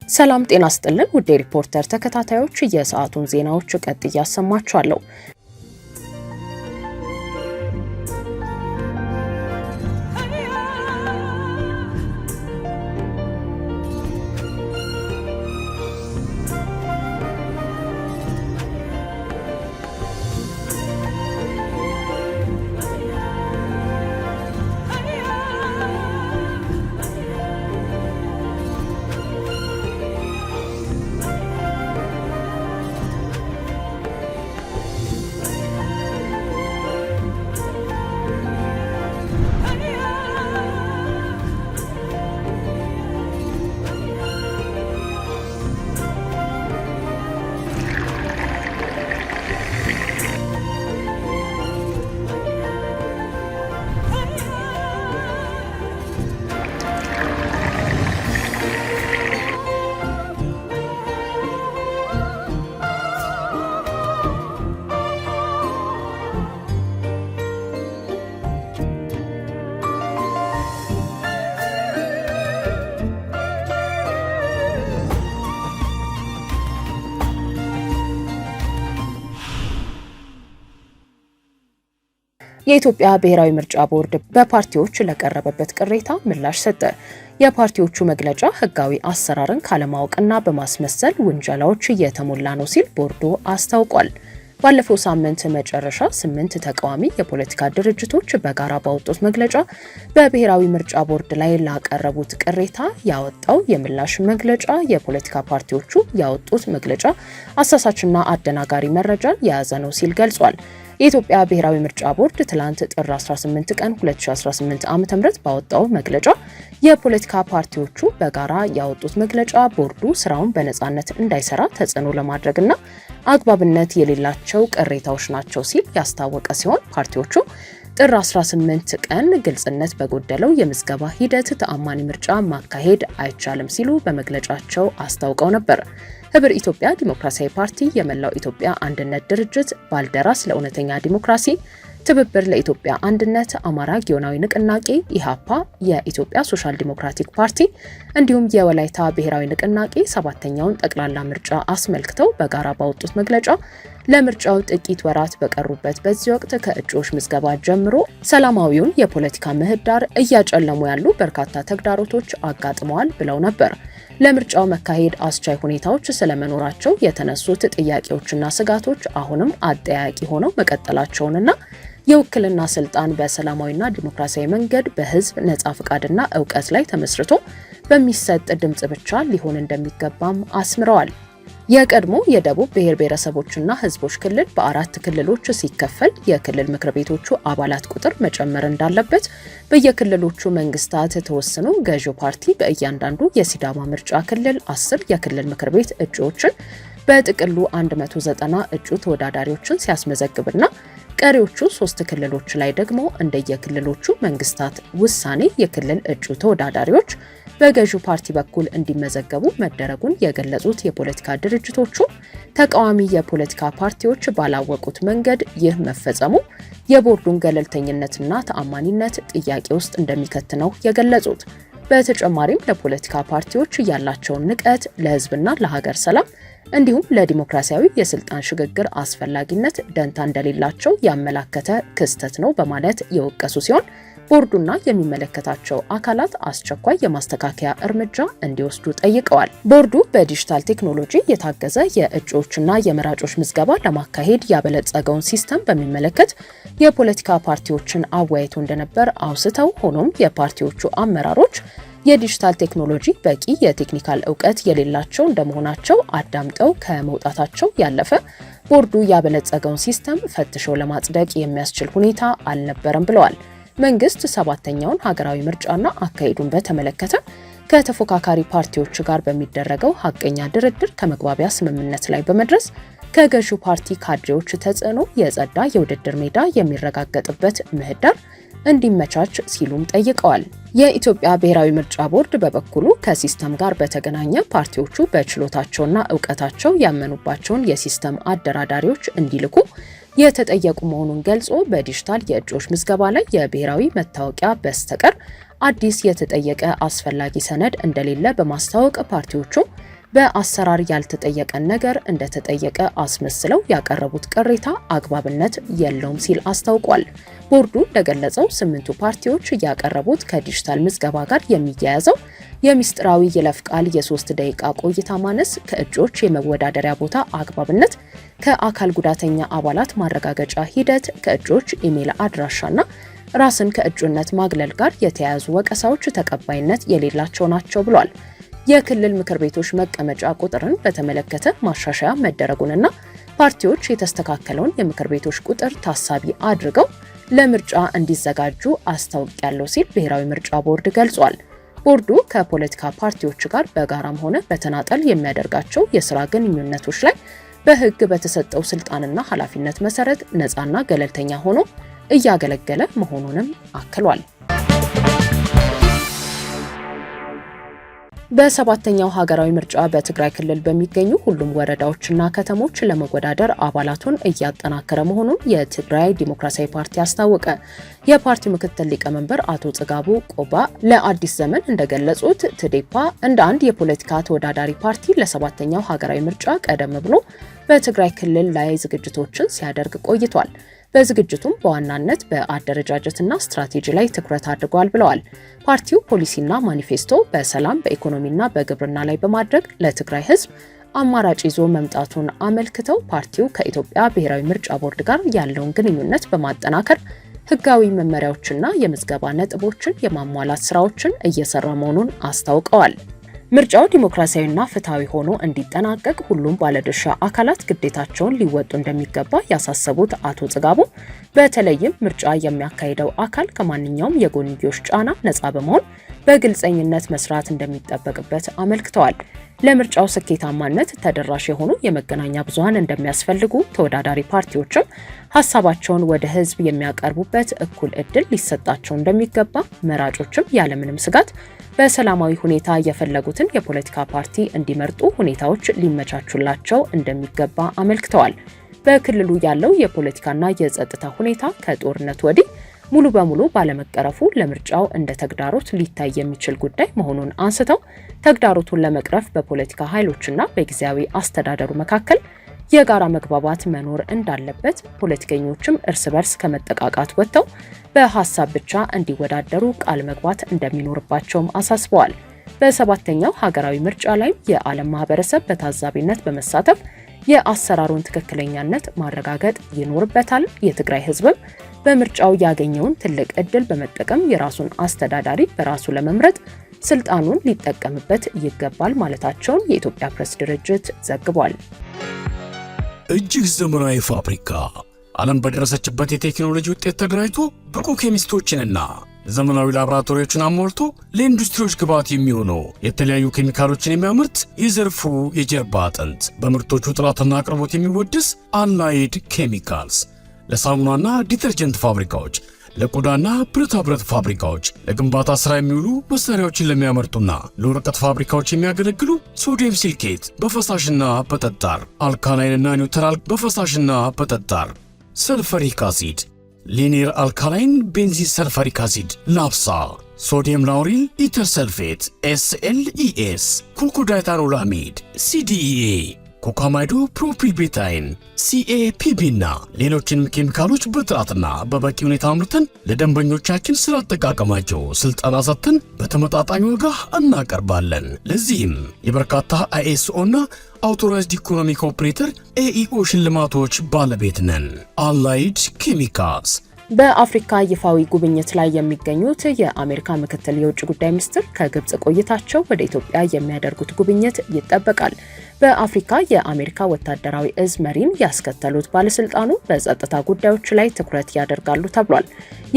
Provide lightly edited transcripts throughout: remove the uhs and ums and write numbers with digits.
ሰላም ጤና ይስጥልን ውድ ሪፖርተር ተከታታዮች የሰዓቱን ዜናዎች ቀጥዬ አሰማችኋለሁ። የኢትዮጵያ ብሔራዊ ምርጫ ቦርድ በፓርቲዎች ለቀረበበት ቅሬታ ምላሽ ሰጠ። የፓርቲዎቹ መግለጫ ህጋዊ አሰራርን ካለማወቅና በማስመሰል ውንጀላዎች እየተሞላ ነው ሲል ቦርዱ አስታውቋል። ባለፈው ሳምንት መጨረሻ 8 ተቃዋሚ የፖለቲካ ድርጅቶች በጋራ ባወጡት መግለጫ በብሔራዊ ምርጫ ቦርድ ላይ ላቀረቡት ቅሬታ ያወጣው የምላሽ መግለጫ የፖለቲካ ፓርቲዎቹ ያወጡት መግለጫ አሳሳችና አደናጋሪ መረጃን የያዘ ነው ሲል ገልጿል። የኢትዮጵያ ብሔራዊ ምርጫ ቦርድ ትላንት ጥር 18 ቀን 2018 ዓ.ም ባወጣው መግለጫ የፖለቲካ ፓርቲዎቹ በጋራ ያወጡት መግለጫ ቦርዱ ስራውን በነጻነት እንዳይሰራ ተጽዕኖ ለማድረግና አግባብነት የሌላቸው ቅሬታዎች ናቸው ሲል ያስታወቀ ሲሆን ፓርቲዎቹ ጥር 18 ቀን ግልጽነት በጎደለው የምዝገባ ሂደት ተአማኒ ምርጫ ማካሄድ አይቻልም ሲሉ በመግለጫቸው አስታውቀው ነበር። ህብር ኢትዮጵያ ዲሞክራሲያዊ ፓርቲ፣ የመላው ኢትዮጵያ አንድነት ድርጅት፣ ባልደራስ ለእውነተኛ ዲሞክራሲ፣ ትብብር ለኢትዮጵያ አንድነት፣ አማራ ጊዮናዊ ንቅናቄ፣ ኢሃፓ፣ የኢትዮጵያ ሶሻል ዲሞክራቲክ ፓርቲ እንዲሁም የወላይታ ብሔራዊ ንቅናቄ ሰባተኛውን ጠቅላላ ምርጫ አስመልክተው በጋራ ባወጡት መግለጫ ለምርጫው ጥቂት ወራት በቀሩበት በዚህ ወቅት ከእጩዎች ምዝገባ ጀምሮ ሰላማዊውን የፖለቲካ ምህዳር እያጨለሙ ያሉ በርካታ ተግዳሮቶች አጋጥመዋል ብለው ነበር። ለምርጫው መካሄድ አስቻይ ሁኔታዎች ስለመኖራቸው የተነሱት ጥያቄዎችና ስጋቶች አሁንም አጠያቂ ሆነው መቀጠላቸውንና የውክልና ስልጣን በሰላማዊና ዲሞክራሲያዊ መንገድ በህዝብ ነጻ ፍቃድና ዕውቀት ላይ ተመስርቶ በሚሰጥ ድምጽ ብቻ ሊሆን እንደሚገባም አስምረዋል። የቀድሞ የደቡብ ብሔር ብሔረሰቦችና ህዝቦች ክልል በ4 ክልሎች ሲከፈል የክልል ምክር ቤቶቹ አባላት ቁጥር መጨመር እንዳለበት በየክልሎቹ መንግስታት ተወስኖ ገዢው ፓርቲ በእያንዳንዱ የሲዳማ ምርጫ ክልል 10 የክልል ምክር ቤት እጩዎችን በጥቅሉ 190 እጩ ተወዳዳሪዎችን ሲያስመዘግብና ቀሪዎቹ 3 ክልሎች ላይ ደግሞ እንደየክልሎቹ መንግስታት ውሳኔ የክልል እጩ ተወዳዳሪዎች በገዢው ፓርቲ በኩል እንዲመዘገቡ መደረጉን የገለጹት የፖለቲካ ድርጅቶቹ ተቃዋሚ የፖለቲካ ፓርቲዎች ባላወቁት መንገድ ይህ መፈጸሙ የቦርዱን ገለልተኝነትና ተአማኒነት ጥያቄ ውስጥ እንደሚከት ነው የገለጹት። በተጨማሪም ለፖለቲካ ፓርቲዎች ያላቸውን ንቀት ለህዝብና ለሀገር ሰላም እንዲሁም ለዲሞክራሲያዊ የስልጣን ሽግግር አስፈላጊነት ደንታ እንደሌላቸው ያመላከተ ክስተት ነው በማለት የወቀሱ ሲሆን ቦርዱና የሚመለከታቸው አካላት አስቸኳይ የማስተካከያ እርምጃ እንዲወስዱ ጠይቀዋል። ቦርዱ በዲጂታል ቴክኖሎጂ የታገዘ የእጩዎችና የመራጮች ምዝገባ ለማካሄድ ያበለጸገውን ሲስተም በሚመለከት የፖለቲካ ፓርቲዎችን አወያይቶ እንደነበር አውስተው ሆኖም የፓርቲዎቹ አመራሮች የዲጂታል ቴክኖሎጂ በቂ የቴክኒካል ዕውቀት የሌላቸው እንደመሆናቸው አዳምጠው ከመውጣታቸው ያለፈ ቦርዱ ያበለጸገውን ሲስተም ፈትሸው ለማጽደቅ የሚያስችል ሁኔታ አልነበረም ብለዋል። መንግስት ሰባተኛውን ሀገራዊ ምርጫና አካሄዱን በተመለከተ ከተፎካካሪ ፓርቲዎች ጋር በሚደረገው ሀቀኛ ድርድር ከመግባቢያ ስምምነት ላይ በመድረስ ከገዢው ፓርቲ ካድሬዎች ተጽዕኖ የጸዳ የውድድር ሜዳ የሚረጋገጥበት ምህዳር እንዲመቻች ሲሉም ጠይቀዋል። የኢትዮጵያ ብሔራዊ ምርጫ ቦርድ በበኩሉ ከሲስተም ጋር በተገናኘ ፓርቲዎቹ በችሎታቸውና ዕውቀታቸው ያመኑባቸውን የሲስተም አደራዳሪዎች እንዲልኩ የተጠየቁ መሆኑን ገልጾ በዲጂታል የእጩዎች ምዝገባ ላይ የብሔራዊ መታወቂያ በስተቀር አዲስ የተጠየቀ አስፈላጊ ሰነድ እንደሌለ በማስታወቅ ፓርቲዎቹ በአሰራር ያልተጠየቀን ነገር እንደተጠየቀ አስመስለው ያቀረቡት ቅሬታ አግባብነት የለውም ሲል አስታውቋል። ቦርዱ እንደገለጸው 8ቱ ፓርቲዎች ያቀረቡት ከዲጂታል ምዝገባ ጋር የሚያያዘው የሚስጥራዊ ይለፍ ቃል የ3 ደቂቃ ቆይታ ማነስ፣ ከእጩዎች የመወዳደሪያ ቦታ አግባብነት፣ ከአካል ጉዳተኛ አባላት ማረጋገጫ ሂደት፣ ከእጩዎች ኢሜል አድራሻና ራስን ከእጩነት ማግለል ጋር የተያያዙ ወቀሳዎች ተቀባይነት የሌላቸው ናቸው ብሏል። የክልል ምክር ቤቶች መቀመጫ ቁጥርን በተመለከተ ማሻሻያ መደረጉንና ፓርቲዎች የተስተካከለውን የምክር ቤቶች ቁጥር ታሳቢ አድርገው ለምርጫ እንዲዘጋጁ አስታውቂያለሁ ሲል ብሔራዊ ምርጫ ቦርድ ገልጿል። ቦርዱ ከፖለቲካ ፓርቲዎች ጋር በጋራም ሆነ በተናጠል የሚያደርጋቸው የስራ ግንኙነቶች ላይ በሕግ በተሰጠው ስልጣንና ኃላፊነት መሰረት ነፃና ገለልተኛ ሆኖ እያገለገለ መሆኑንም አክሏል። በሰባተኛው ሀገራዊ ምርጫ በትግራይ ክልል በሚገኙ ሁሉም ወረዳዎችና ከተሞች ለመወዳደር አባላቱን እያጠናከረ መሆኑን የትግራይ ዲሞክራሲያዊ ፓርቲ አስታወቀ። የፓርቲው ምክትል ሊቀመንበር አቶ ጽጋቡ ቆባ ለአዲስ ዘመን እንደገለጹት ትዴፓ እንደ አንድ የፖለቲካ ተወዳዳሪ ፓርቲ ለሰባተኛው ሀገራዊ ምርጫ ቀደም ብሎ በትግራይ ክልል ላይ ዝግጅቶችን ሲያደርግ ቆይቷል። በዝግጅቱም በዋናነት በአደረጃጀትና ስትራቴጂ ላይ ትኩረት አድርጓል ብለዋል። ፓርቲው ፖሊሲና ማኒፌስቶ በሰላም በኢኮኖሚና በግብርና ላይ በማድረግ ለትግራይ ሕዝብ አማራጭ ይዞ መምጣቱን አመልክተው ፓርቲው ከኢትዮጵያ ብሔራዊ ምርጫ ቦርድ ጋር ያለውን ግንኙነት በማጠናከር ሕጋዊ መመሪያዎችና የምዝገባ ነጥቦችን የማሟላት ስራዎችን እየሰራ መሆኑን አስታውቀዋል። ምርጫው ዲሞክራሲያዊና ፍትሃዊ ሆኖ እንዲጠናቀቅ ሁሉም ባለድርሻ አካላት ግዴታቸውን ሊወጡ እንደሚገባ ያሳሰቡት አቶ ጽጋቡ በተለይም ምርጫ የሚያካሂደው አካል ከማንኛውም የጎንዮሽ ጫና ነፃ በመሆን በግልጸኝነት መስራት እንደሚጠበቅበት አመልክተዋል። ለምርጫው ስኬታማነት ተደራሽ የሆኑ የመገናኛ ብዙሃን እንደሚያስፈልጉ፣ ተወዳዳሪ ፓርቲዎችም ሀሳባቸውን ወደ ህዝብ የሚያቀርቡበት እኩል እድል ሊሰጣቸው እንደሚገባ፣ መራጮችም ያለምንም ስጋት በሰላማዊ ሁኔታ የፈለጉትን የፖለቲካ ፓርቲ እንዲመርጡ ሁኔታዎች ሊመቻቹላቸው እንደሚገባ አመልክተዋል። በክልሉ ያለው የፖለቲካና የጸጥታ ሁኔታ ከጦርነት ወዲህ ሙሉ በሙሉ ባለመቀረፉ ለምርጫው እንደ ተግዳሮት ሊታይ የሚችል ጉዳይ መሆኑን አንስተው ተግዳሮቱን ለመቅረፍ በፖለቲካ ኃይሎችና በጊዜያዊ አስተዳደሩ መካከል የጋራ መግባባት መኖር እንዳለበት፣ ፖለቲከኞችም እርስ በርስ ከመጠቃቃት ወጥተው በሐሳብ ብቻ እንዲወዳደሩ ቃል መግባት እንደሚኖርባቸውም አሳስበዋል። በሰባተኛው ሀገራዊ ምርጫ ላይ የዓለም ማህበረሰብ በታዛቢነት በመሳተፍ የአሰራሩን ትክክለኛነት ማረጋገጥ ይኖርበታል። የትግራይ ህዝብም በምርጫው ያገኘውን ትልቅ እድል በመጠቀም የራሱን አስተዳዳሪ በራሱ ለመምረጥ ስልጣኑን ሊጠቀምበት ይገባል ማለታቸውን የኢትዮጵያ ፕሬስ ድርጅት ዘግቧል። እጅግ ዘመናዊ ፋብሪካ ዓለም በደረሰችበት የቴክኖሎጂ ውጤት ተደራጅቶ ብቁ ኬሚስቶችንና ዘመናዊ ላቦራቶሪዎችን አሟልቶ ለኢንዱስትሪዎች ግብዓት የሚሆኑ የተለያዩ ኬሚካሎችን የሚያመርት የዘርፉ የጀርባ አጥንት፣ በምርቶቹ ጥራትና አቅርቦት የሚወደስ አላይድ ኬሚካልስ ለሳሙናና ዲተርጀንት ፋብሪካዎች፣ ለቆዳና ብረታ ብረት ፋብሪካዎች፣ ለግንባታ ስራ የሚውሉ መሳሪያዎችን ለሚያመርቱና ለወረቀት ፋብሪካዎች የሚያገለግሉ ሶዲየም ሲልኬት በፈሳሽና በጠጣር፣ አልካላይንና ኒውትራል በፈሳሽና በጠጣር፣ ሰልፈሪክ አሲድ፣ ሊኒየር አልካላይን ቤንዚን ሰልፈሪክ አሲድ፣ ላፕሳ፣ ሶዲየም ላውሪል ኢተር ሰልፌት፣ SLES፣ ኩልኮዳይታኖላሚድ፣ CDEA፣ ኮካማይዶ ፕሮፒቤታይን፣ CAPB እና ሌሎችንም ኬሚካሎች በጥራትና በበቂ ሁኔታ አምርተን ለደንበኞቻችን ስለ አጠቃቀማቸው ስልጠና ሰጥተን በተመጣጣኝ ዋጋ እናቀርባለን። ለዚህም የበርካታ ISO እና አውቶራይዝድ ኢኮኖሚክ ኦፕሬተር AEO ሽልማቶች ባለቤት ነን። አላይድ ኬሚካልስ። በአፍሪካ ይፋዊ ጉብኝት ላይ የሚገኙት የአሜሪካ ምክትል የውጭ ጉዳይ ሚኒስትር ከግብጽ ቆይታቸው ወደ ኢትዮጵያ የሚያደርጉት ጉብኝት ይጠበቃል። በአፍሪካ የአሜሪካ ወታደራዊ እዝ መሪን ያስከተሉት ባለስልጣኑ በጸጥታ ጉዳዮች ላይ ትኩረት ያደርጋሉ ተብሏል።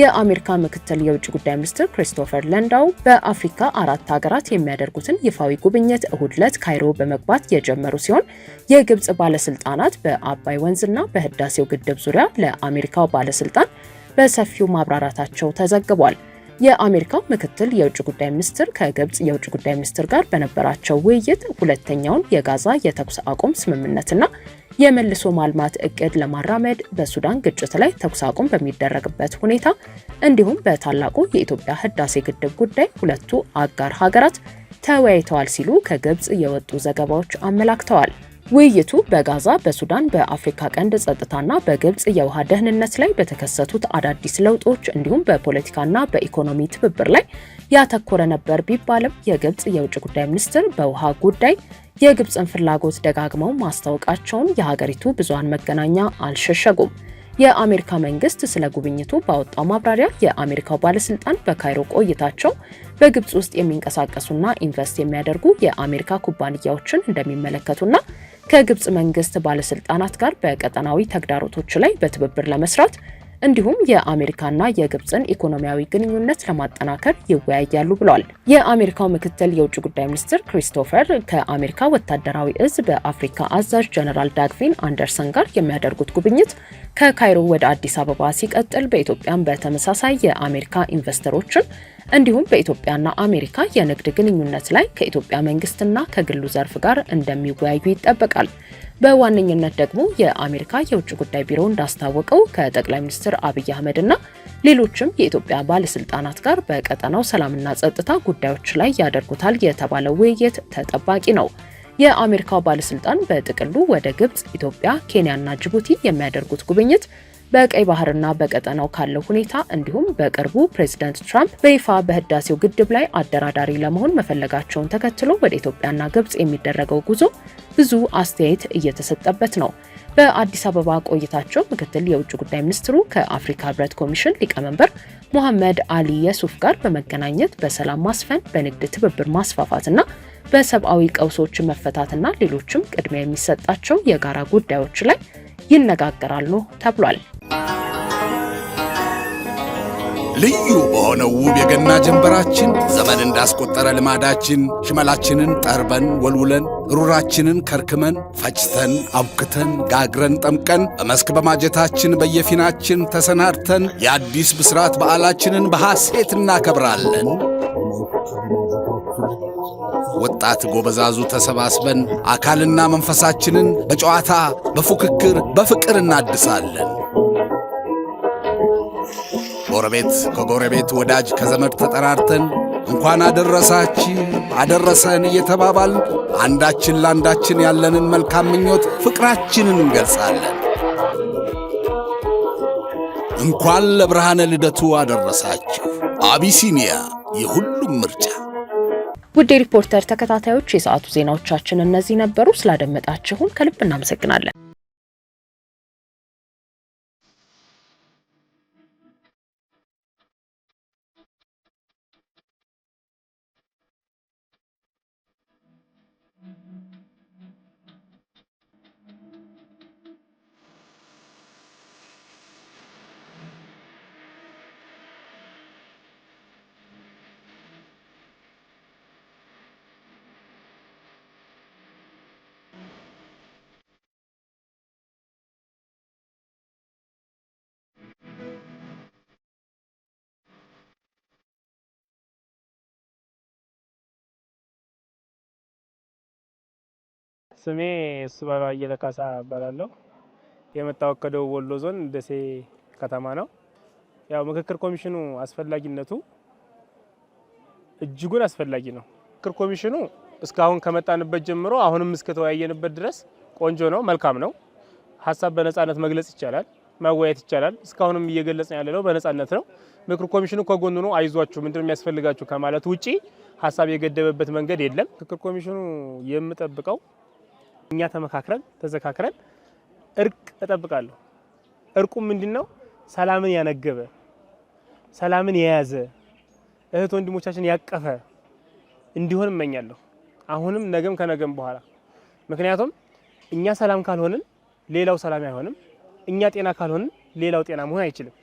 የአሜሪካ ምክትል የውጭ ጉዳይ ሚኒስትር ክሪስቶፈር ለንዳው በአፍሪካ 4 ሀገራት የሚያደርጉትን ይፋዊ ጉብኝት እሁድ ዕለት ካይሮ በመግባት የጀመሩ ሲሆን የግብጽ ባለስልጣናት በአባይ ወንዝና በህዳሴው ግድብ ዙሪያ ለአሜሪካው ባለስልጣን በሰፊው ማብራራታቸው ተዘግቧል። የአሜሪካው ምክትል የውጭ ጉዳይ ሚኒስትር ከግብጽ የውጭ ጉዳይ ሚኒስትር ጋር በነበራቸው ውይይት ሁለተኛውን የጋዛ የተኩስ አቁም ስምምነትና የመልሶ ማልማት እቅድ ለማራመድ በሱዳን ግጭት ላይ ተኩስ አቁም በሚደረግበት ሁኔታ እንዲሁም በታላቁ የኢትዮጵያ ህዳሴ ግድብ ጉዳይ ሁለቱ አጋር ሀገራት ተወያይተዋል ሲሉ ከግብጽ የወጡ ዘገባዎች አመላክተዋል። ውይይቱ በጋዛ፣ በሱዳን፣ በአፍሪካ ቀንድ ጸጥታና በግብጽ የውሃ ደህንነት ላይ በተከሰቱት አዳዲስ ለውጦች እንዲሁም በፖለቲካና በኢኮኖሚ ትብብር ላይ ያተኮረ ነበር ቢባልም የግብጽ የውጭ ጉዳይ ሚኒስትር በውሃ ጉዳይ የግብጽን ፍላጎት ደጋግመው ማስታወቃቸውን የሀገሪቱ ብዙሃን መገናኛ አልሸሸጉም። የአሜሪካ መንግስት ስለ ጉብኝቱ ባወጣው ማብራሪያ የአሜሪካው ባለስልጣን በካይሮ ቆይታቸው በግብጽ ውስጥ የሚንቀሳቀሱና ኢንቨስት የሚያደርጉ የአሜሪካ ኩባንያዎችን እንደሚመለከቱና ከግብጽ መንግስት ባለስልጣናት ጋር በቀጠናዊ ተግዳሮቶች ላይ በትብብር ለመስራት እንዲሁም የአሜሪካና የግብጽን ኢኮኖሚያዊ ግንኙነት ለማጠናከር ይወያያሉ ብለዋል። የአሜሪካው ምክትል የውጭ ጉዳይ ሚኒስትር ክሪስቶፈር ከአሜሪካ ወታደራዊ እዝ በአፍሪካ አዛዥ ጀነራል ዳግቪን አንደርሰን ጋር የሚያደርጉት ጉብኝት ከካይሮ ወደ አዲስ አበባ ሲቀጥል በኢትዮጵያም በተመሳሳይ የአሜሪካ ኢንቨስተሮችን እንዲሁም በኢትዮጵያና አሜሪካ የንግድ ግንኙነት ላይ ከኢትዮጵያ መንግስትና ከግሉ ዘርፍ ጋር እንደሚወያዩ ይጠበቃል። በዋነኝነት ደግሞ የአሜሪካ የውጭ ጉዳይ ቢሮ እንዳስታወቀው ከጠቅላይ ሚኒስትር አብይ አህመድና ሌሎችም የኢትዮጵያ ባለስልጣናት ጋር በቀጠናው ሰላምና ጸጥታ ጉዳዮች ላይ ያደርጉታል የተባለው ውይይት ተጠባቂ ነው። የአሜሪካው ባለስልጣን በጥቅሉ ወደ ግብጽ፣ ኢትዮጵያ፣ ኬንያና ጅቡቲ የሚያደርጉት ጉብኝት በቀይ ባህርና በቀጠናው ካለው ሁኔታ እንዲሁም በቅርቡ ፕሬዚዳንት ትራምፕ በይፋ በህዳሴው ግድብ ላይ አደራዳሪ ለመሆን መፈለጋቸውን ተከትሎ ወደ ኢትዮጵያና ግብጽ የሚደረገው ጉዞ ብዙ አስተያየት እየተሰጠበት ነው። በአዲስ አበባ ቆይታቸው ምክትል የውጭ ጉዳይ ሚኒስትሩ ከአፍሪካ ህብረት ኮሚሽን ሊቀመንበር ሙሐመድ አሊ የሱፍ ጋር በመገናኘት በሰላም ማስፈን፣ በንግድ ትብብር ማስፋፋትና በሰብአዊ ቀውሶች መፈታትና ሌሎችም ቅድሚያ የሚሰጣቸው የጋራ ጉዳዮች ላይ ይነጋገራሉ ተብሏል። ልዩ በሆነው ውብ የገና ጀንበራችን ዘመን እንዳስቆጠረ ልማዳችን ሽመላችንን ጠርበን ወልውለን ሩራችንን ከርክመን ፈጭተን አብክተን ጋግረን ጠምቀን በመስክ በማጀታችን በየፊናችን ተሰናድተን የአዲስ ብስራት በዓላችንን በሐሴት እናከብራለን። ወጣት ጎበዛዙ ተሰባስበን አካልና መንፈሳችንን በጨዋታ በፉክክር በፍቅር እናድሳለን። ጎረቤት ከጎረቤት ወዳጅ ከዘመድ ተጠራርተን እንኳን አደረሳችሁ አደረሰን እየተባባልን አንዳችን ለአንዳችን ያለንን መልካም ምኞት ፍቅራችንን እንገልጻለን። እንኳን ለብርሃነ ልደቱ አደረሳችሁ። አቢሲኒያ የሁሉም ምርጫ። ውድ ሪፖርተር ተከታታዮች የሰዓቱ ዜናዎቻችን እነዚህ ነበሩ። ስላደመጣችሁን ከልብ እናመሰግናለን። ስሜ ሱባባ አየለካሳ እባላለሁ። የመጣው ከደቡብ ወሎ ዞን ደሴ ከተማ ነው። ያው ምክክር ኮሚሽኑ አስፈላጊነቱ እጅጉን አስፈላጊ ነው። ምክክር ኮሚሽኑ እስካሁን ከመጣንበት ጀምሮ አሁንም እስከተወያየንበት ድረስ ቆንጆ ነው፣ መልካም ነው። ሀሳብ በነጻነት መግለጽ ይቻላል፣ ማወያየት ይቻላል። እስካሁንም እየገለጽን ያለነው በነጻነት ነው። ምክክር ኮሚሽኑ ከጎኑ ነው፣ አይዟችሁ ምንድነው የሚያስፈልጋችሁ ከማለት ውጪ ሀሳብ የገደበበት መንገድ የለም። ምክክር ኮሚሽኑ የምጠብቀው እኛ ተመካክረን ተዘካክረን እርቅ እጠብቃለሁ። እርቁ ምንድነው? ሰላምን ያነገበ ሰላምን የያዘ እህት ወንድሞቻችን ያቀፈ እንዲሆን እመኛለሁ። አሁንም ነገም ከነገም በኋላ ምክንያቱም እኛ ሰላም ካልሆንን ሌላው ሰላም አይሆንም። እኛ ጤና ካልሆንን ሌላው ጤና መሆን አይችልም።